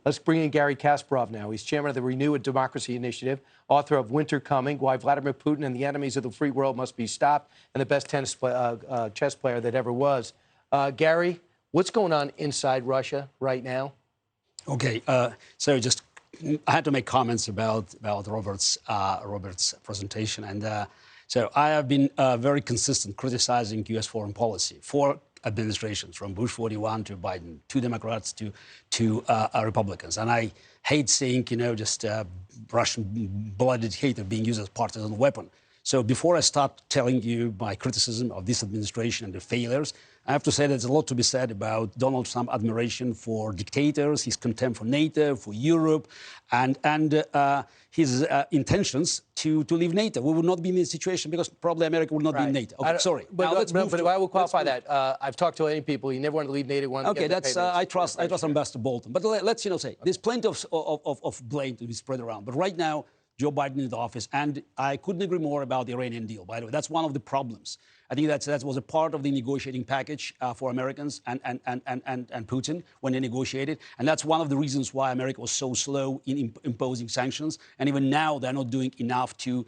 Let's bring in Garry Kasparov now. He's chairman of the Renew a Democracy Initiative, author of Winter Coming, Why Vladimir Putin and the Enemies of the Free World Must Be Stopped, and the best chess player that ever was. Garry, what's going on inside Russia right now? Okay, so just I had to make comments about Robert's presentation, and so I have been very consistent criticizing U.S. foreign policy for administrations, from Bush 41 to Biden, to Democrats to Republicans, and I hate seeing just Russian blooded hate being used as partisan weapon. So before I start telling you my criticism of this administration and the failures, I have to say there's a lot to be said about Donald Trump's admiration for dictators, his contempt for NATO, for Europe, and his intentions to leave NATO. We would not be in this situation because probably America would not be in NATO. Okay, sorry. But I will qualify that. I've talked to many people. You never want to leave NATO. Okay, that's I trust Ambassador Bolton. But let's say there's plenty of blame to be spread around. But right now, Joe Biden in the office, and I couldn't agree more about the Iranian deal, by the way. That's one of the problems. I think that was a part of the negotiating package for Americans and Putin when they negotiated. And that's one of the reasons why America was so slow in imposing sanctions. And even now, they're not doing enough to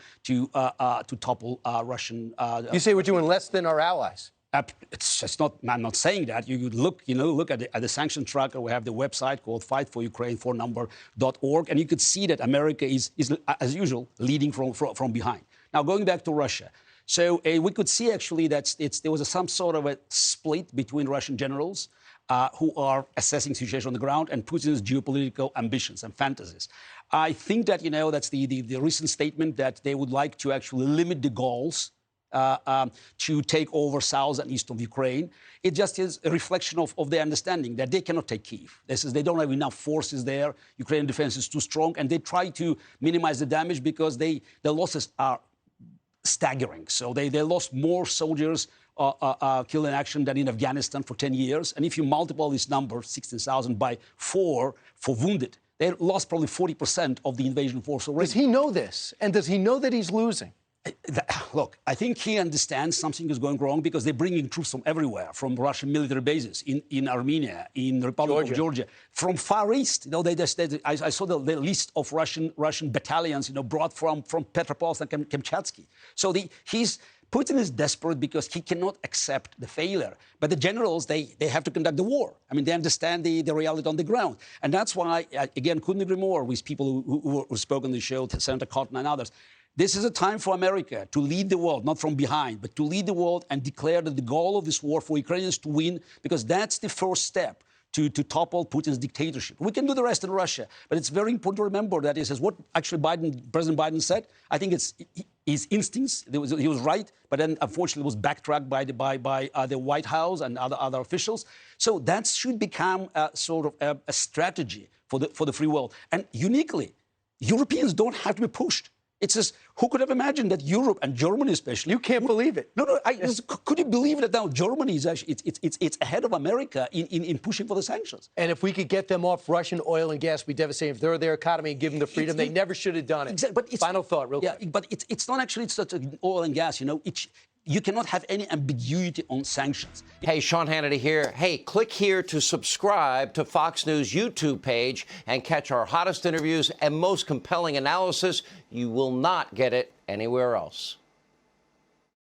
topple Russian... You say we're doing less than our allies. It's just not. I'm not saying that. You could look at the sanction tracker. We have the website called fightforukraine4number.org, and you could see that America is as usual leading from behind. Now going back to Russia, so we could see actually that there was some sort of a split between Russian generals who are assessing the situation on the ground and Putin's geopolitical ambitions and fantasies. I think that that's the recent statement that they would like to actually limit the goals. To take over south and east of Ukraine. It just is a reflection of their understanding that they cannot take Kyiv. They don't have enough forces there. Ukrainian defense is too strong, and they try to minimize the damage because their losses are staggering. So they lost more soldiers killed in action than in Afghanistan for 10 years. And if you multiply this number, 16,000, by 4 for wounded, they lost probably 40% of the invasion force already. Does he know this? And does he know that he's losing? Look, I think he understands something is going wrong because they're bringing troops from everywhere, from Russian military bases in Armenia, in the Republic of Georgia, from Far East. I saw the list of Russian battalions, brought from Petropavlovsk and Kamchatsky. So Putin is desperate because he cannot accept the failure. But the generals, they have to conduct the war. I mean, they understand the reality on the ground. And that's why, again, couldn't agree more with people who spoke on the show, Senator Cotton and others. This is a time for America to lead the world, not from behind, but to lead the world and declare that the goal of this war for Ukrainians to win, because that's the first step to topple Putin's dictatorship. We can do the rest in Russia, but it's very important to remember that is what actually President Biden said. I think it's his instincts. He was right, but then unfortunately was backtracked by the White House and other officials. So that should become sort of a strategy for the free world. And uniquely, Europeans don't have to be pushed. It's just, who could have imagined that Europe and Germany especially... You can't believe it. No. Could you believe that now Germany is actually... It's ahead of America in pushing for the sanctions. And if we could get them off Russian oil and gas, we'd be devastating. If they're their economy and give them the freedom, they never should have done it. Exactly. But final thought, real quick. Yeah, but it's not actually such oil and gas, You cannot have any ambiguity on sanctions. Hey, Sean Hannity here. Hey, click here to subscribe to Fox News YouTube page and catch our hottest interviews and most compelling analysis. You will not get it anywhere else.